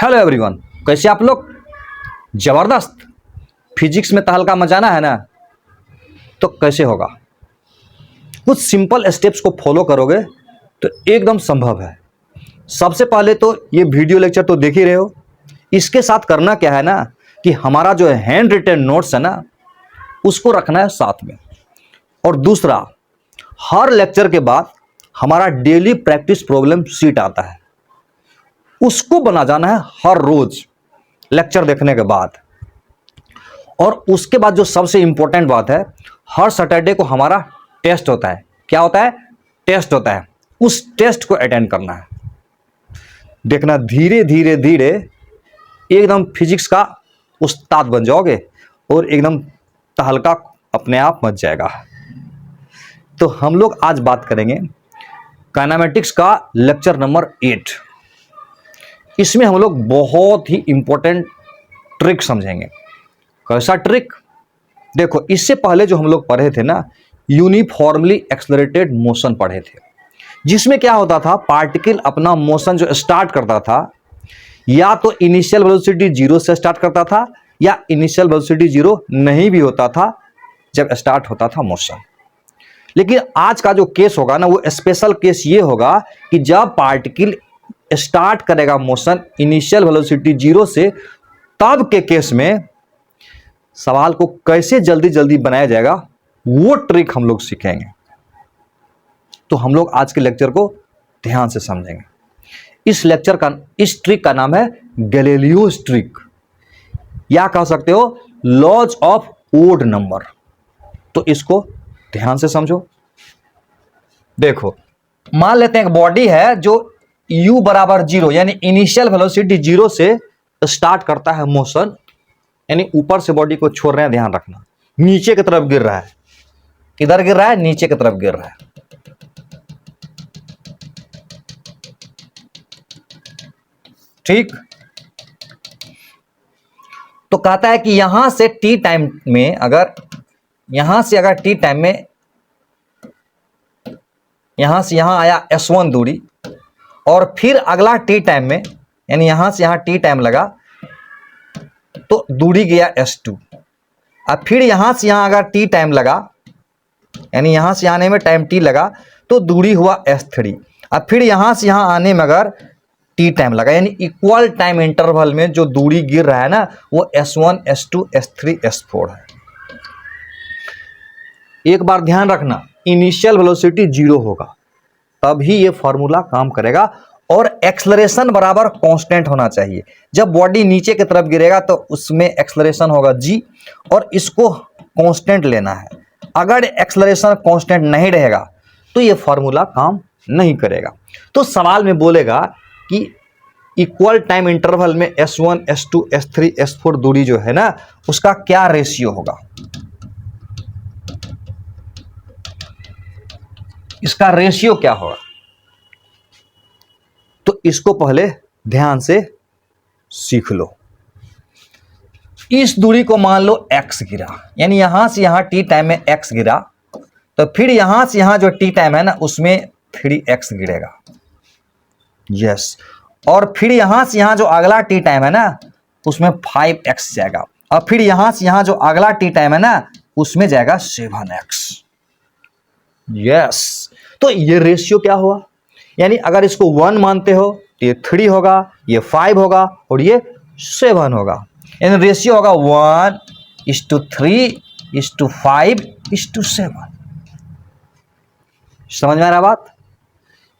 Hello everyone, कैसे आप लोग? जबरदस्त। फिजिक्स में तहलका मचाना है ना, तो कैसे होगा? कुछ सिंपल स्टेप्स को फॉलो करोगे तो एकदम संभव है। सबसे पहले तो ये वीडियो लेक्चर तो देख ही रहे हो, इसके साथ करना क्या है ना कि हमारा जो हैंड रिटन नोट्स है ना, उसको रखना है साथ में। और दूसरा, हर लेक्चर के बाद हमारा डेली प्रैक्टिस प्रॉब्लम शीट आता है, उसको बना जाना है हर रोज लेक्चर देखने के बाद। और उसके बाद जो सबसे इंपॉर्टेंट बात है, हर सैटरडे को हमारा टेस्ट होता है। क्या होता है? टेस्ट होता है। उस टेस्ट को अटेंड करना है। देखना, धीरे धीरे धीरे एकदम फिजिक्स का उस्ताद बन जाओगे और एकदम तहलका अपने आप मच जाएगा। तो हम लोग आज बात करेंगे काइनेमेटिक्स का लेक्चर नंबर 8। इसमें हम लोग बहुत ही इंपॉर्टेंट ट्रिक समझेंगे। कैसा ट्रिक? देखो, इससे पहले जो हम लोग पढ़े थे ना, यूनिफॉर्मली एक्सेलरेटेड मोशन पढ़े थे, जिसमें क्या होता था, पार्टिकल अपना मोशन जो स्टार्ट करता था, या तो इनिशियल वेलोसिटी 0 से स्टार्ट करता था, या इनिशियल वेलोसिटी 0 नहीं भी होता था जब स्टार्ट होता था मोशन। लेकिन आज का जो केस होगा ना, वो स्पेशल केस ये होगा कि जब पार्टिकल स्टार्ट करेगा मोशन इनिशियल वेलोसिटी 0 से, तब के केस में सवाल को कैसे जल्दी जल्दी बनाया जाएगा, वो ट्रिक हम लोग सीखेंगे। तो हम लोग आज के लेक्चर को ध्यान से समझेंगे। इस ट्रिक का नाम है गैलीलियोस ट्रिक, या कह सकते हो लॉज ऑफ ओड नंबर। तो इसको ध्यान से समझो। देखो, मान लेते हैं एक बॉडी है जो u बराबर 0 यानी इनिशियल वेलोसिटी 0 से स्टार्ट करता है मोशन, यानी ऊपर से बॉडी को छोड़ रहे हैं, ध्यान रखना, नीचे की तरफ गिर रहा है। किधर गिर रहा है? नीचे की तरफ गिर रहा है। ठीक। तो कहता है कि यहां से टी टाइम में, अगर यहां से टी टाइम में यहां से यहां आया s1 दूरी, और फिर अगला टी टाइम में, यानी यहां से यहां टी टाइम लगा तो दूरी गया s2। अब फिर यहां से यहां अगर टी टाइम लगा, यानी यहां से आने में टाइम t लगा तो दूरी हुआ s3। अब फिर यहां से यहां आने में अगर टी टाइम लगा, यानी इक्वल टाइम इंटरवल में जो दूरी गिर रहा है ना, वो s1 s2 s3 s4 है। एक बार ध्यान रखना, इनिशियल वेलोसिटी 0 होगा तभी ये फॉर्मूला काम करेगा, और एक्सलरेशन बराबर कांस्टेंट होना चाहिए। जब बॉडी नीचे की तरफ गिरेगा तो उसमें एक्सलरेशन होगा g, और इसको कांस्टेंट लेना है। अगर एक्सलरेशन कांस्टेंट नहीं रहेगा तो ये फॉर्मूला काम नहीं करेगा। तो सवाल में बोलेगा कि इक्वल टाइम इंटरवल में s1 s2 s3 s4 दूरी जो है ना, उसका क्या रेशियो होगा, इसका रेशियो क्या होगा। तो इसको पहले ध्यान से सीख लो। इस दूरी को मान लो x गिरा, यानी यहां से यहां टी टाइम में x गिरा, तो फिर यहां से यहां जो टी टाइम है ना, उसमें 3x गिरेगा। यस। और फिर यहां से यहां जो अगला टी टाइम है ना, उसमें 5x जाएगा, और फिर यहां से यहां जो अगला टी टाइम है ना, उसमें जाएगा 7x। यस। तो ये रेशियो क्या हुआ, यानी अगर इसको 1 मानते हो तो ये 3 होगा, ये 5 होगा, और ये 7 होगा। यानी रेशियो होगा 1:3:5:7। समझ में आ रहा बात?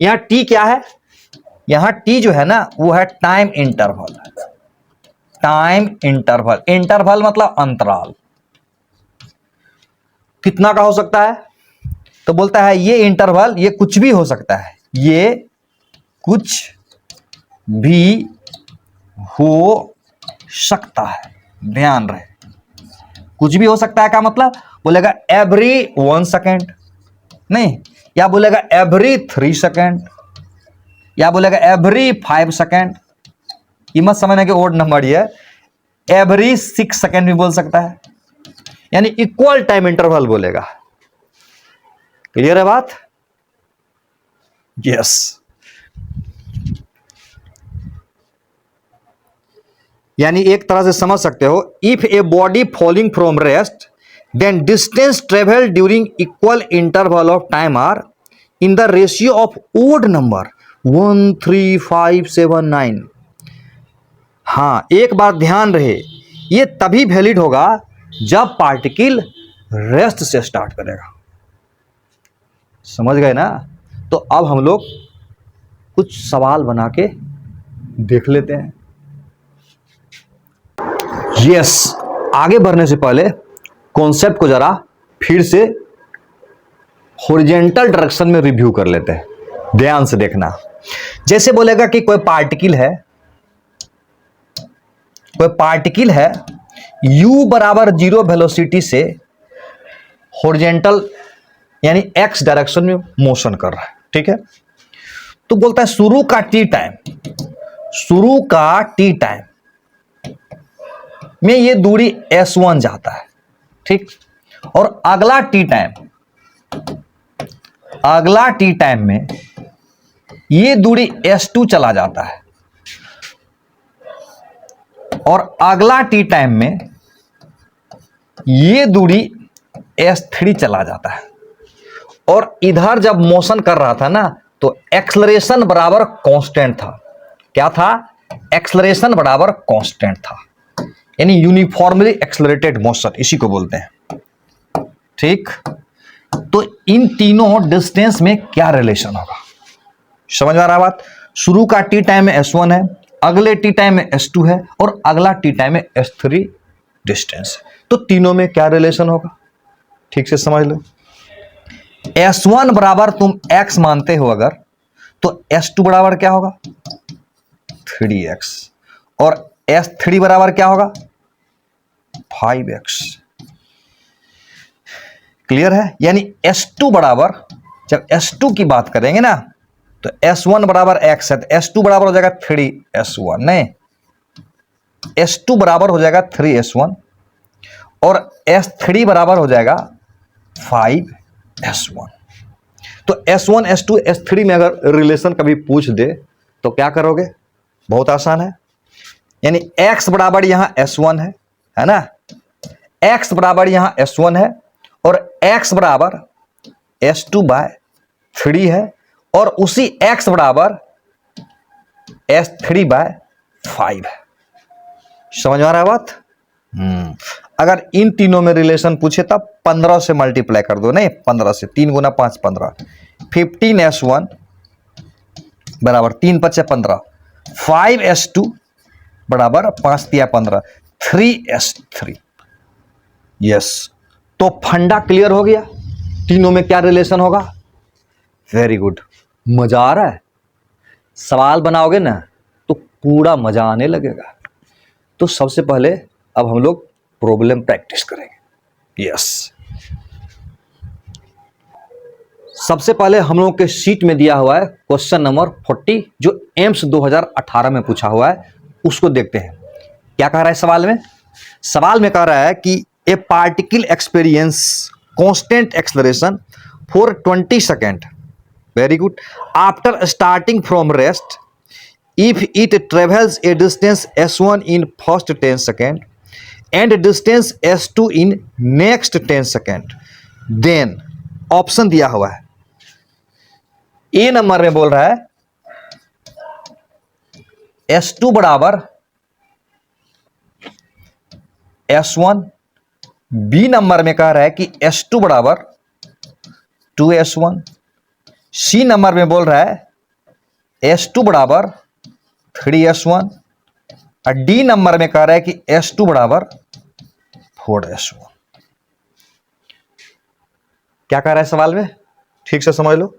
यहां टी क्या है? यहां टी जो है ना, वो है time interval. Time interval, interval मतलब अंतराल। कितना का हो सकता है? तो बोलता है ये इंटरवल, ये कुछ भी हो सकता है, ये कुछ भी हो सकता है। ध्यान रहे, कुछ भी हो सकता है का मतलब बोलेगा एवरी 1 सेकेंड नहीं, या बोलेगा एवरी 3 सेकेंड, या बोलेगा एवरी 5 सेकेंड। ये मत समझना कि ओड नंबर है, एवरी 6 सेकेंड भी बोल सकता है, यानी इक्वल टाइम इंटरवल बोलेगा। क्लियर है बात? यस। यानी एक तरह से समझ सकते हो, if a body falling from rest then distance travel during equal interval of time are in the ratio of odd number 1, 3, 5, 7, 9। हाँ, एक बार ध्यान रहे, ये तभी वैलिड होगा जब पार्टिकल रेस्ट से स्टार्ट करेगा। समझ गए ना? तो अब हम लोग कुछ सवाल बना के देख लेते हैं। यस, आगे बढ़ने से पहले कॉन्सेप्ट को जरा फिर से हॉरिजॉन्टल डायरेक्शन में रिव्यू कर लेते हैं। ध्यान से देखना। जैसे बोलेगा कि कोई पार्टिकल है u बराबर 0 वेलोसिटी से हॉरिजॉन्टल यानी x डायरेक्शन में मोशन कर रहा है, ठीक है। तो बोलता है शुरू का t टाइम में ये दूरी s1 जाता है, ठीक। और अगला t टाइम में ये दूरी s2 चला जाता है, और अगला t टाइम में ये दूरी s3 चला जाता है। और इधर जब मोशन कर रहा था ना, तो एक्सलरेशन बराबर कांस्टेंट था। क्या था? एक्सलरेशन बराबर कांस्टेंट था, यानी यूनिफॉर्मली एक्सलरेटेड मोशन, इसी को बोलते हैं, ठीक। तो इन तीनों डिस्टेंस में क्या रिलेशन होगा, समझ में आ रहा बात? शुरू का टी टाइम में s1 है, अगले टी टाइम में s2 है, और अगला टी टाइम में s3 डिस्टेंस है। तो तीनों में क्या रिलेशन होगा, ठीक से समझ लो। s1 बराबर तुम x मानते हो अगर, तो s2 बराबर क्या होगा? 3x, और s3 बराबर क्या होगा? 5x। क्लियर है? यानी s2 बराबर, जब s2 की बात करेंगे ना, तो s1 बराबर x है, तो s2 बराबर हो जाएगा 3s1, नहीं, s2 बराबर हो जाएगा 3s1, और s3 बराबर हो जाएगा 5s1। तो s1, s2, s3 में अगर रिलेशन कभी पूछ दे तो क्या करोगे? बहुत आसान है, यानी x बराबर यहां s1 है ना, x बराबर यहां s1 है, और x बराबर s2/3 है, और उसी x बराबर s3/5 है। समझ में आ रहा है बात? अगर इन तीनों में रिलेशन पूछे तब 15 से मल्टीप्लाई कर दो, नहीं 15 से, 3 गुना 5 15, 15s1 बराबर 3 × 5 = 15, 5s2 बराबर 5 × 15, 3s3। यस, तो फंडा क्लियर हो गया, तीनों में क्या रिलेशन होगा। वेरी गुड, मजा आ रहा है? सवाल बनाओगे ना तो पूरा मजा आने लगेगा। तो सबसे पहले अब हम लोग प्रॉब्लम प्रैक्टिस करेंगे। यस, सबसे पहले हम लोगों के शीट में दिया हुआ है क्वेश्चन नंबर 40, जो एम्स 2018 में पूछा हुआ है, उसको देखते हैं। क्या कह रहा है सवाल में? सवाल में कह रहा है कि ए particle experience constant acceleration for 20 second, very good, after starting from rest, if it travels a distance s1 in first 10 second and distance s2 in next 10 second, then option दिया हुआ है। ए नंबर में बोल रहा है s2 बराबर s1, B number में कह रहा है कि s2 बराबर 2s1, सी नंबर में बोल रहा है s2 बराबर 3s1, और डी नंबर में कह रहा है कि s2 बराबर 4s1। क्या कह रहा है सवाल में, ठीक से समझ लो।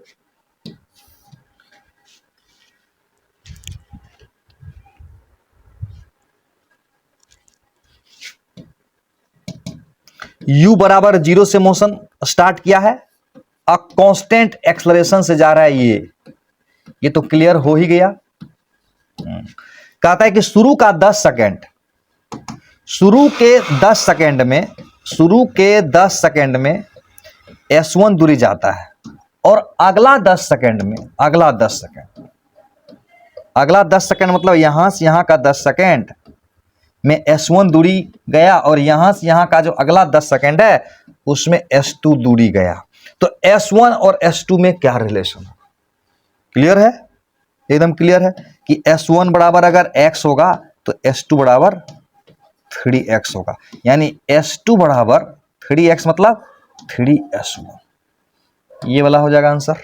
u बराबर 0 से मोशन स्टार्ट किया है, अ कांस्टेंट एक्सेलरेशन से जा रहा है, ये तो क्लियर हो ही गया। कहता है कि शुरू के 10 सेकंड में s1 दूरी जाता है, और अगला 10 सेकंड मतलब यहां से यहां का 10 सेकंड, में S1 दूरी गया और यहां से यहां का जो अगला 10 सेकेंड है उसमें S2 दूरी गया, तो S1 और S2 में क्या रिलेशन होगा? क्लियर है? एकदम क्लियर है कि S1 बराबर अगर x होगा तो S2 बराबर 3x होगा, यानी S2 बराबर 3x मतलब 3S1, ये वाला हो जाएगा आंसर।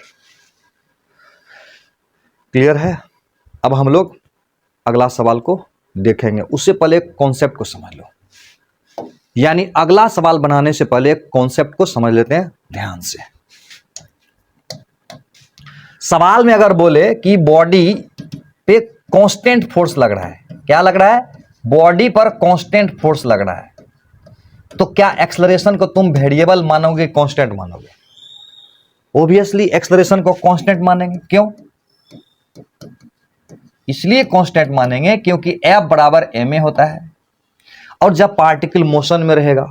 क्लियर है? अब हम लोग अगला सवाल को देखेंगे, उससे पहले कॉन्सेप्ट को समझ लो, यानी अगला सवाल बनाने से पहले कॉन्सेप्ट को समझ लेते हैं ध्यान से। सवाल में अगर बोले कि बॉडी पे कांस्टेंट फोर्स लग रहा है, क्या लग रहा है? बॉडी पर कांस्टेंट फोर्स लग रहा है, तो क्या एक्सेलरेशन को तुम वेरिएबल मानोगे, कांस्टेंट मानोगे? ऑब्वियसली एक्सेलरेशन को कांस्टेंट मानेंगे। क्यों? इसलिए कांस्टेंट मानेंगे क्योंकि F बराबर ma होता है, और जब पार्टिकल मोशन में रहेगा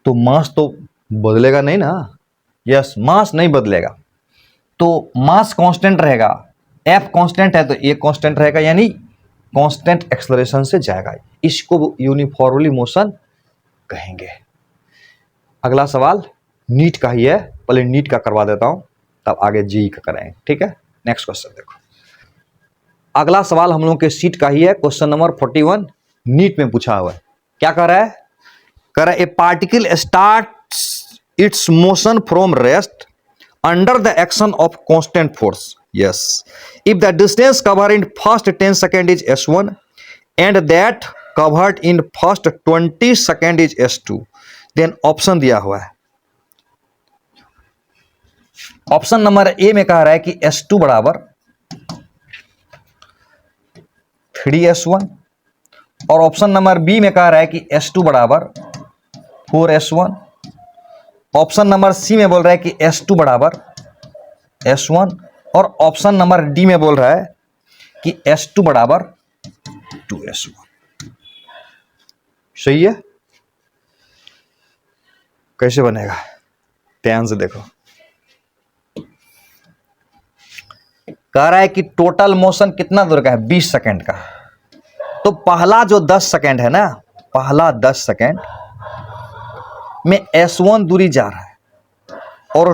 तो मास तो बदलेगा नहीं ना। यस, मास नहीं बदलेगा, तो मास कांस्टेंट रहेगा, F कांस्टेंट है तो A कांस्टेंट रहेगा, यानी कांस्टेंट एक्सेलरेशन से जाएगा। इसको यूनिफॉर्मली मोशन कहेंगे। अगला सवाल नीट का ही है, पहले नीट का करवा देता हूं तब आगे जी का करेंगे, ठीक है? नेक्स्ट क्वेश्चन देखो। अगला सवाल हम लोग के सीट का ही है, क्वेश्चन नंबर 41 नीट में पूछा हुआ है। क्या कह रहा है? कह रहा है a particle starts its motion from rest under the action of constant force. Yes, if the distance cover in first 10 second is S1 and that covered in first 20 second is S2, then option दिया हुआ है। Option number A में कह रहा है कि S2 बराबर 3S1, और ऑप्शन नंबर बी में कह रहा है कि S2 बराबर 4S1, ऑप्शन नंबर सी में बोल रहा है कि S2 बराबर S1, और ऑप्शन नंबर डी में बोल रहा है कि S2 बराबर 2S1। सही है? कैसे बनेगा ध्यान से देखो। कह रहा है कि टोटल मोशन कितना दूर का है? 20 सेकेंड का। तो पहला जो 10 सेकेंड है ना, पहला 10 सेकेंड में S1 दूरी जा रहा है, और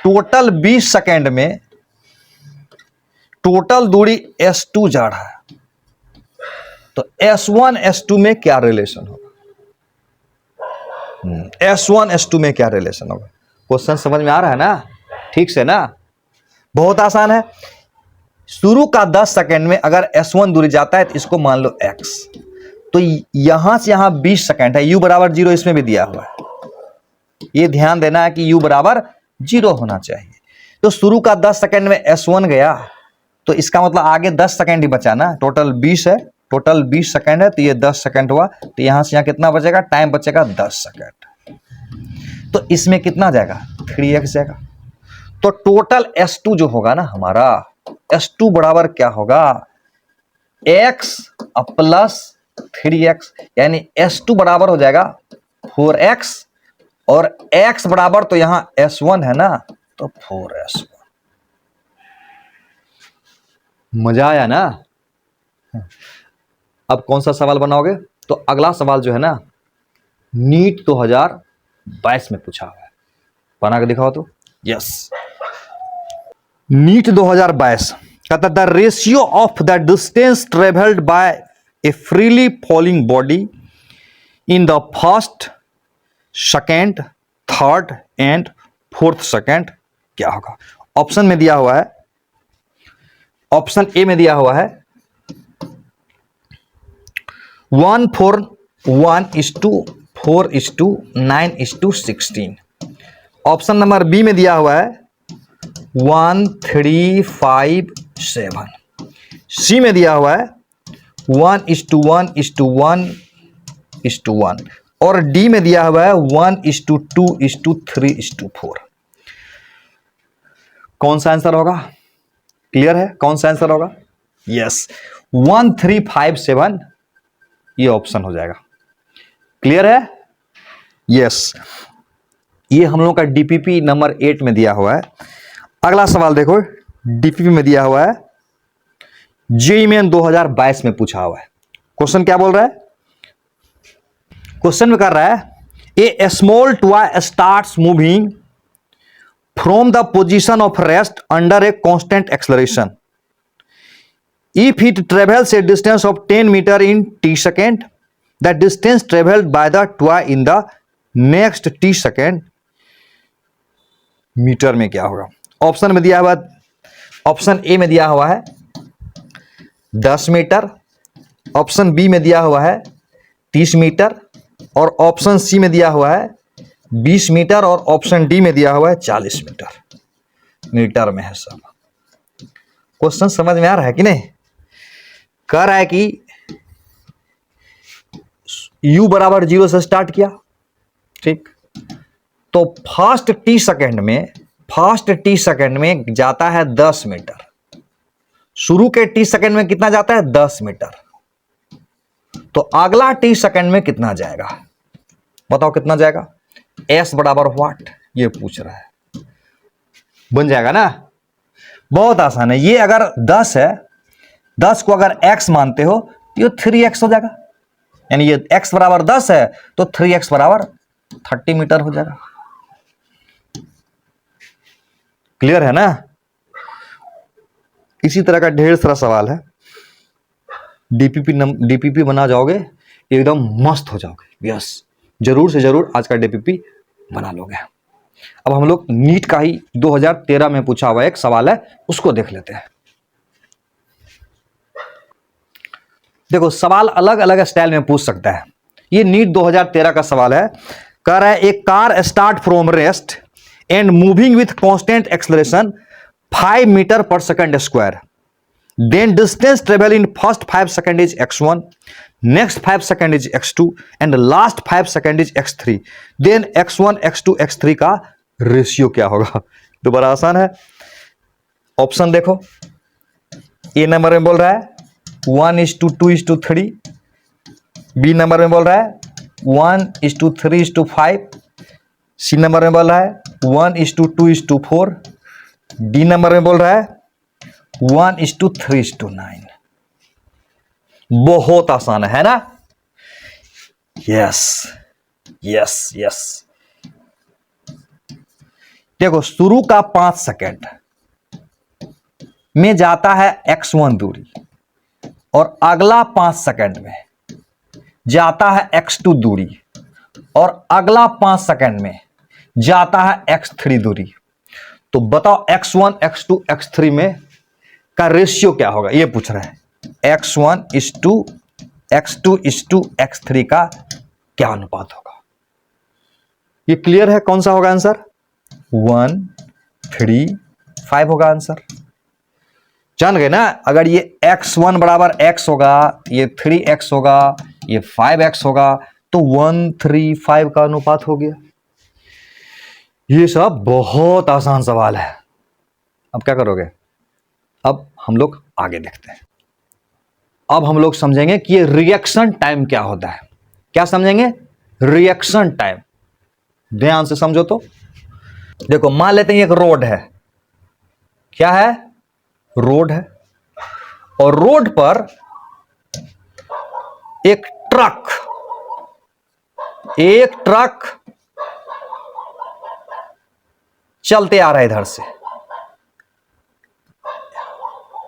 टोटल 20 सेकेंड में टोटल दूरी S2 जा रहा है, तो S1 S2 में क्या रिलेशन होगा? S1 S2 में क्या रिलेशन होगा? क्वेश्चन समझ में आ रहा है ना? ठीक से ना? बहुत आसान है। शुरू का 10 सेकेंड में अगर S1 दूरी जाता है तो इसको मान लो x, तो यहां से यहां 20 सेकेंड है, u बराबर 0 इसमें भी दिया हुआ है। ये ध्यान देना है कि u बराबर 0 होना चाहिए। तो शुरू का 10 सेकेंड में S1 गया, तो इसका मतलब आगे 10 सेकेंड ही बचा ना। टोटल 20 है, टोटल 20 सेकेंड है, तो ये 10 सेकेंड हुआ, तो यहां से यहां कितना बचेगा? टाइम बचेगा 10 सेकेंड। तो इसमें कितना जाएगा? 3x जाएगा। तो टोटल S2 जो होगा ना हमारा, S2 बराबर क्या होगा? x प्लस 3x, यानी S2 बराबर हो जाएगा 4x, और x बराबर तो यहां S1 है ना, तो 4S1। मजा आया ना? अब कौन सा सवाल बनाओगे? तो अगला सवाल जो है ना, नीट 2022 में पूछा हुआ है, बना के दिखाओ तो। यस, नीट 2022 कहता the ratio of the distance travelled bye A freely falling body in the first, second, third and fourth second क्या होगा? ऑप्शन में दिया हुआ है, ऑप्शन ए में दिया हुआ है 1:4:1:4:9:16। ऑप्शन नंबर बी में दिया हुआ है 1:3:5:7। सी में दिया हुआ है 1:1:1:1, और डी में दिया हुआ है 1:2:3:4। कौन सा आंसर होगा? क्लियर है कौन सा आंसर होगा? यस, 1:3:5:7 ये ऑप्शन हो जाएगा। क्लियर है? यस, ये हम लोग का डीपीपी नंबर 8 में दिया हुआ है। अगला सवाल देखो, डीपीपी में दिया हुआ है, जेईई मेन 2022 में पूछा हुआ है। क्वेश्चन क्या बोल रहा है? क्वेश्चन में कर रहा है a small toy starts moving from the position of rest under a constant acceleration if it travels a distance of 10 metre in t second the distance travelled by the toy in the next t second metre में क्या होगा? Option में दिया हुआ, option A में दिया हुआ है 10 मीटर, ऑप्शन बी में दिया हुआ है 30 मीटर और ऑप्शन सी में दिया हुआ है 20 मीटर और ऑप्शन डी में दिया हुआ है 40 मीटर। मीटर में है सब। क्वेश्चन समझ में आ रहा है कि नहीं? कह रहा है कि u बराबर 0 से स्टार्ट किया, ठीक, तो फर्स्ट टी सेकेंड में जाता है 10 मीटर। शुरू के टी सेकेंड में कितना जाता है? 10 मीटर। तो अगला टी सेकेंड में कितना जाएगा? बताओ कितना जाएगा? s बराबर व्हाट, ये पूछ रहा है। बन जाएगा ना? बहुत आसान है ये। अगर 10 है, 10 को अगर x मानते हो तो ये 3x हो जाएगा, यानी ये x बराबर 10 है तो 3x बराबर 30 मीटर हो जाएगा। क्लियर है ना? इसी तरह का ढेर सारा सवाल है। डीपीपी बना जाओगे, एकदम मस्त हो जाओगे। यस, जरूर से जरूर आज का डीपीपी बना लोगे। अब हम लोग नीट का ही 2013 में पूछा हुआ एक सवाल है, उसको देख लेते हैं। देखो, सवाल अलग अलग स्टाइल में पूछ सकता है। ये नीट 2013 का सवाल है। कह रहा है a car start from rest and moving with constant acceleration 5 metre per second square, then distance travel in first 5 seconds is x1, next 5 seconds is x2 and last 5 seconds is x3, then x1 x2 x3 का ratio क्या होगा? तो बड़ा आसान है। Option देखो, ए number में बोल रहा है 1:2:3, बी नंबर में बोल रहा है 1:3:5, सी नंबर में बोल रहा है 1:2:4, डी नंबर में बोल रहा है 1:3:9। बहुत आसान है ना? Yes yes yes. देखो, शुरू का 5 सेकेंड में जाता है x1 दूरी और अगला 5 सेकेंड में जाता है x2 दूरी और अगला 5 सेकेंड में जाता है x3 दूरी। तो बताओ x1 x2 x3 में का रेशियो क्या होगा? ये पूछ रहा है। x1:x2 x3 का क्या अनुपात होगा? ये क्लियर है? कौन सा होगा आंसर? 1, 3, 5 होगा आंसर। जान गए ना? अगर ये x1 बराबर x होगा, ये 3x होगा, ये 5x होगा, तो 1, 3, 5 का अनुपात हो गया। ये सब बहुत आसान सवाल है। अब क्या करोगे? अब हम लोग आगे देखते हैं। अब हम लोग समझेंगे कि ये रिएक्शन टाइम क्या होता है। क्या समझेंगे? Reaction time. ध्यान से समझो तो। देखो, मान लेते हैं एक रोड है। क्या है? रोड है। और रोड पर एक ट्रक चलते आ रहा है इधर से,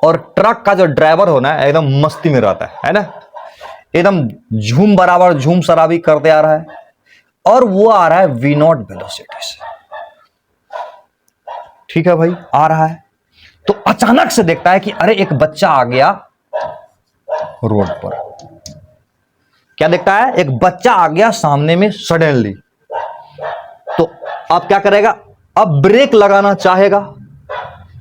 और ट्रक का जो ड्राइवर हो ना, एकदम मस्ती में रहता है ना? एकदम झूम बराबर झूम शराबी करते आ रहा है, और वो आ रहा है V0 वेलोसिटी से। ठीक है भाई, आ रहा है तो अचानक से देखता है कि अरे एक बच्चा आ गया रोड पर। क्या देखता है? एक बच्चा आ गया सामने में सडनली। तो अब क्या करेगा? अब ब्रेक लगाना चाहेगा।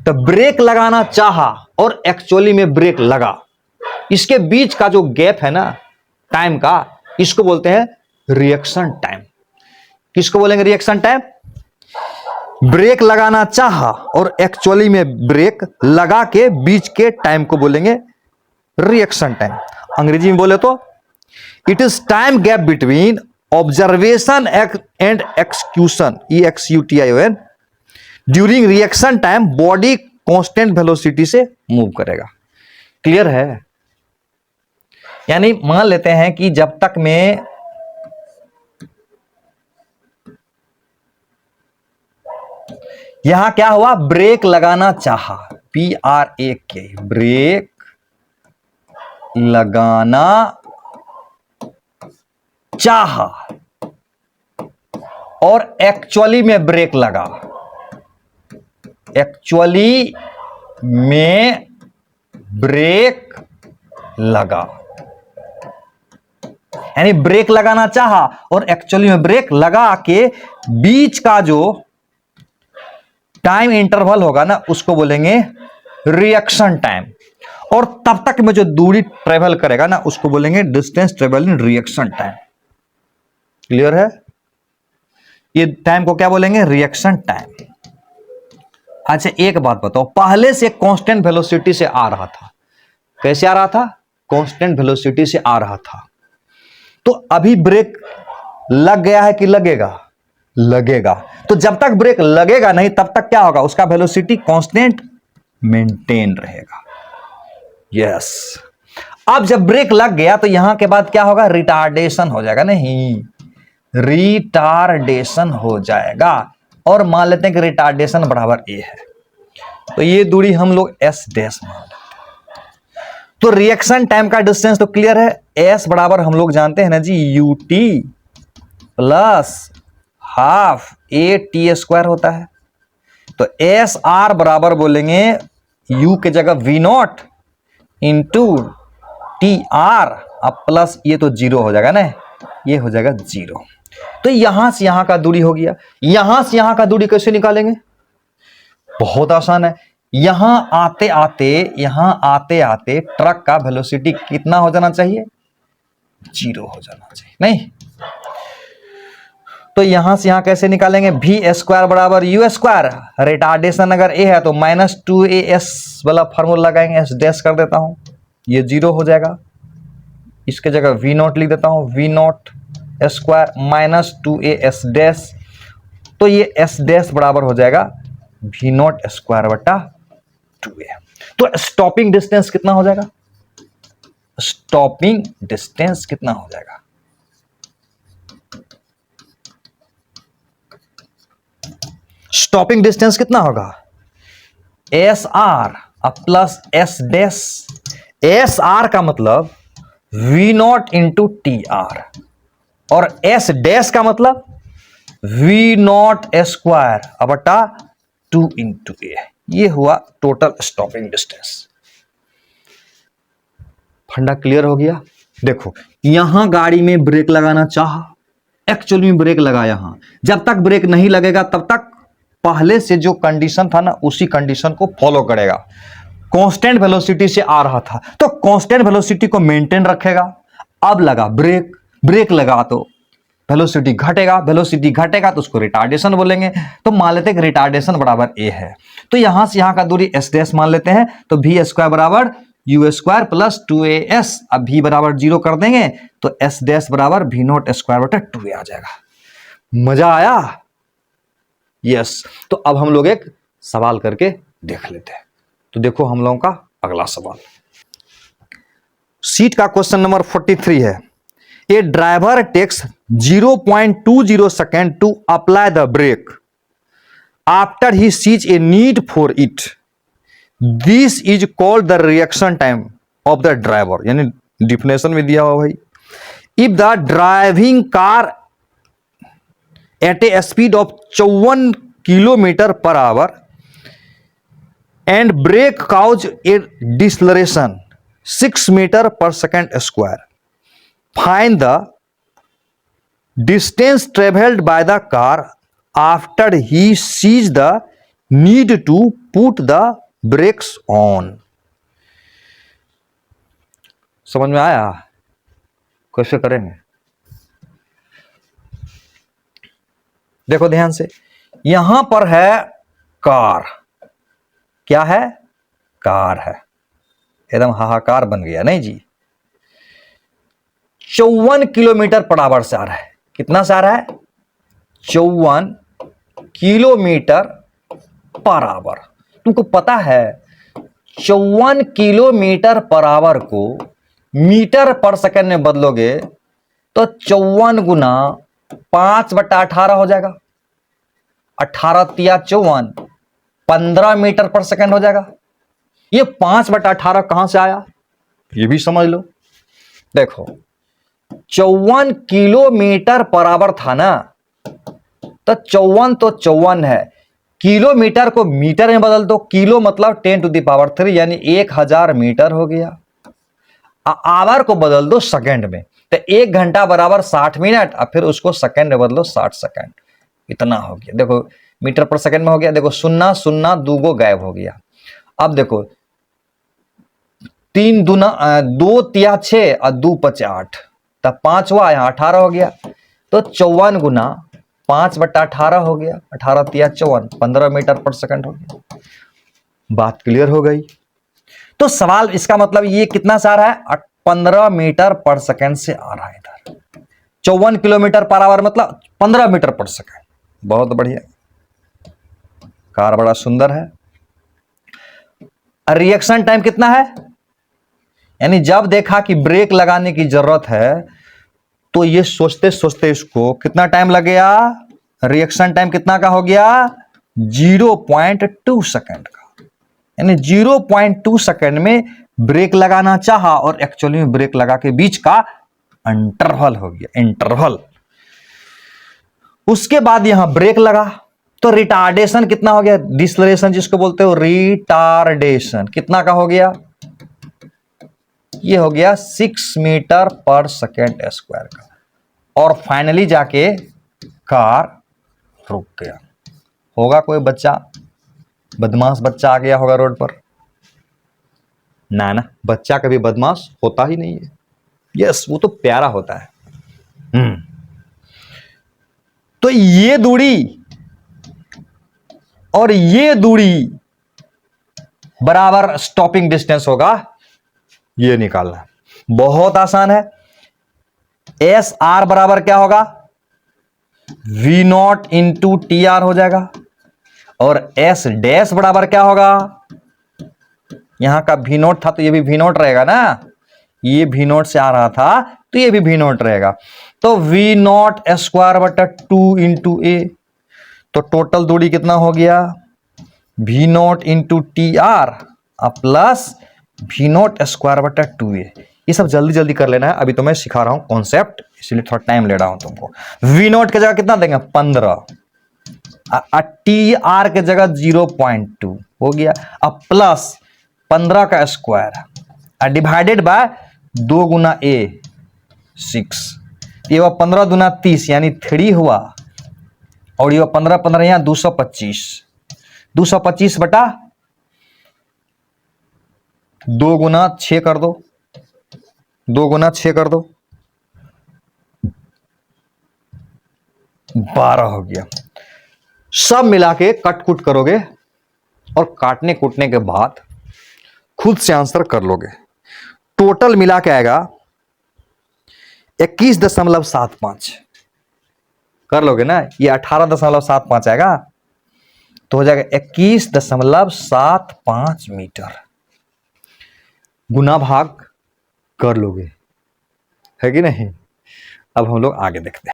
तो ब्रेक लगाना चाहा और एक्चुअली में ब्रेक लगा, इसके बीच का जो गैप है ना टाइम का, इसको बोलते हैं रिएक्शन टाइम। किसको बोलेंगे रिएक्शन टाइम? ब्रेक लगाना चाहा और एक्चुअली में ब्रेक लगा के बीच के टाइम को बोलेंगे रिएक्शन टाइम। अंग्रेजी में बोले तो it is time gap between observation and execution, EXUTION। During reaction time body constant velocity से मूव करेगा। क्लियर है? यानी मान लेते हैं कि जब तक मैं यहां क्या हुआ, ब्रेक लगाना चाहा, BRAK, ब्रेक लगाना चाहा और एक्चुअली में ब्रेक लगा, एक्चुअली में ब्रेक लगा, यानी ब्रेक लगाना चाहा और एक्चुअली में ब्रेक लगा के बीच का जो टाइम इंटरवल होगा ना उसको बोलेंगे रिएक्शन टाइम, और तब तक में जो दूरी ट्रेवल करेगा ना उसको बोलेंगे distance travel in reaction time. Clear है? ये टाइम को क्या बोलेंगे, रिएक्शन टाइम। अच्छा एक बात बताओ, पहले से कांस्टेंट वेलोसिटी से आ रहा था, कैसे आ रहा था, कांस्टेंट वेलोसिटी से आ रहा था, तो अभी ब्रेक लग गया है कि लगेगा, लगेगा, तो जब तक ब्रेक लगेगा नहीं तब तक क्या होगा, उसका वेलोसिटी कांस्टेंट मेंटेन रहेगा। यस, अब जब ब्रेक लग गया तो यहां के बाद क्या होगा, रिटार्डेशन हो जाएगा, नहीं रिटार्डेशन हो जाएगा, और मान लेते हैं कि रिटार्डेशन बराबर ए है, तो ये दूरी हम लोग एस डैश मान लेते हैं। तो रिएक्शन टाइम का डिस्टेंस तो क्लियर है, एस बराबर हम लोग जानते हैं ना जी, u t plus half a t square होता है, तो एस आर बराबर बोलेंगे यू के जगह v naught into t r, अब प्लस ये तो जीरो हो जाएगा ना, ये हो जाएगा जीरो। तो यहां से यहां का दूरी हो गया, यहां से यहां का दूरी कैसे निकालेंगे, बहुत आसान है, यहां आते आते ट्रक का वेलोसिटी कितना हो जाना चाहिए, जीरो हो जाना चाहिए, नहीं तो यहां से यहां कैसे निकालेंगे, वी स्क्वायर बराबर यू स्क्वायर, रिटार्डेशन अगर ए है तो -2as वाला फार्मूला लगाएंगे, एस डैश कर देता हूं, ये जीरो हो जाएगा, इसके जगह वी नॉट लिख देता हूं, we not square -2as dash, तो ये एस डैश बराबर हो जाएगा वी नॉट स्क्वायर बटा 2a। तो स्टॉपिंग डिस्टेंस कितना हो जाएगा, स्टॉपिंग डिस्टेंस कितना हो जाएगा, स्टॉपिंग डिस्टेंस कितना होगा, s r plus s dash, s r का मतलब v naught into t r, और एस डैश का मतलब वी नॉट स्क्वायर बटा 2 इंटू ए, ये हुआ टोटल स्टॉपिंग डिस्टेंस। फंडा क्लियर हो गया? देखो यहां गाड़ी में ब्रेक लगाना चाहा, एक्चुअली में ब्रेक लगा, यहां जब तक ब्रेक नहीं लगेगा तब तक पहले से जो कंडीशन था ना उसी कंडीशन को फॉलो करेगा, कांस्टेंट वेलोसिटी से आ रहा था तो कांस्टेंट वेलोसिटी को मेंटेन रखेगा, अब लगा ब्रेक, ब्रेक लगा तो वेलोसिटी घटेगा, वेलोसिटी घटेगा तो उसको रिटार्डेशन बोलेंगे, तो मान लेते हैं कि रिटार्डेशन बराबर ए है, तो यहां से यहां का दूरी एस डैश मान लेते हैं, तो वी स्क्वायर बराबर यू स्क्वायर प्लस 2as, अब v बराबर 0 कर देंगे तो एस डैश बराबर वी नॉट स्क्वायर बटा 2a आ जाएगा। मजा आया? यस। तो अब हम लोग एक सवाल करके देख लेते हैं, तो देखो हम लोगों का अगला सवाल सीट का क्वेश्चन नंबर 43 है, a driver takes 0.20 second to apply the brake after he sees a need for it, this is called the reaction time of the driver, यानी डिफिनेशन में दिया हुआ भाई, if the driving car at a speed of 54 kilometre per hour and brake causes a deceleration 6 metre per second square, find the distance travelled by the car after he sees the need to put the breaks on. समझ में आया? कैसे करेंगे देखो ध्यान से, यहां पर है कार, क्या है, कार है, एकदम हाहाकार बन गया नहीं जी, 54 किलोमीटर पर आवर से आ रहा है, कितना से आ रहा है, 54 किलोमीटर पर आवर। तुमको पता है 54 किलोमीटर पर आवर को मीटर पर सेकंड में बदलोगे तो 54 गुना 5/18 हो जाएगा। 18 तिया 54, 15 मीटर पर सेकंड हो जाएगा। ये 5/18 कहां से आया ये भी समझ लो। देखो 54 किलोमीटर पर आवर था ना, तो 54 तो 54 है, किलोमीटर को मीटर में बदल दो, किलो मतलब 10⁻³ यानी 1000 मीटर हो गया। आवर को बदल दो सेकंड में, तो 1 घंटा बराबर 60 मिनट, और फिर उसको सेकंड में बदलो 60 सेकंड, इतना हो गया। देखो मीटर पर सेकंड में हो गया, देखो 0 0 2 गायब हो गया। अब देखो 3 दूना 2 तिया 6 और 2 5 8, तब 5 हुआ, यहां 18 हो गया। तो 54 गुना 5/18 हो गया, 18 तिया 54, 15 मीटर पर सेकंड हो गया। बात क्लियर हो गई। तो सवाल इसका मतलब ये कितना से आ रहा है, 15 मीटर पर सेकंड से आ रहा है इधर। 54 किलोमीटर पर आवर मतलब 15 मीटर पर सेकंड। बहुत बढ़िया, कार बड़ा सुंदर है। रिएक्शन टाइम कितना है, यानी जब देखा कि ब्रेक लगाने की जरूरत है तो ये सोचते सोचते इसको कितना टाइम लग गया, रिएक्शन टाइम कितना का हो गया, 0.2 सेकंड का। यानी 0.2 सेकंड में ब्रेक लगाना चाहा और एक्चुअली में ब्रेक लगा के बीच का इंटरवल हो गया, इंटरवल। उसके बाद यहां ब्रेक लगा तो रिटार्डेशन कितना हो गया, डिसलरेशन जिसको बोलते हो रिटार्डेशन, कितना का हो गया, ये हो गया 6 मीटर पर सेकेंड स्क्वायर का। और फाइनली जाके कार रुक गया। होगा कोई बच्चा, बदमाश बच्चा आ गया होगा रोड पर, ना बच्चा कभी बदमाश होता ही नहीं है। यस, वो तो प्यारा होता है। तो ये दूरी और ये दूरी बराबर स्टॉपिंग डिस्टेंस होगा, ये निकालना बहुत आसान है। एस आर बराबर क्या होगा, V0 इंटू TR हो जाएगा। और एस डैश बराबर क्या होगा, यहां का V0 था तो ये भी V0 रहेगा ना, ये V0 से आ रहा था तो ये भी V0 रहेगा। तो V0 स्क्वायर बटा 2 इंटू ए, तो टोटल दूरी कितना हो गया, V0 into TR plus V0 square बटा 2a। ये सब जल्दी जल्दी कर लेना है, अभी तो मैं सिखा रहा हूं कॉन्सेप्ट, इसलिए थोड़ा टाइम ले रहा हूं तुमको। V0 की जगह कितना देंगे 15, TR के जगह 0.2 हो गया, अब प्लस 15 का square divided by 2 Guna a 6, ये हुआ 15 दूना 30 यानी 3 हुआ, और ये 15 15 यहां 225, 225 बटा 2 गुना 6 कर दो, 2 गुना 6 कर दो, 12 हो गया। सब मिला के कट कुट करोगे और काटने कूटने के बाद खुद से आंसर कर लोगे। टोटल मिला के आएगा 21.75 कर लोगे ना, ये 18.75 आएगा, तो हो जाएगा 21.75 मीटर। गुना भाग कर लोगे, है कि नहीं। अब हम लोग आगे देखते हैं।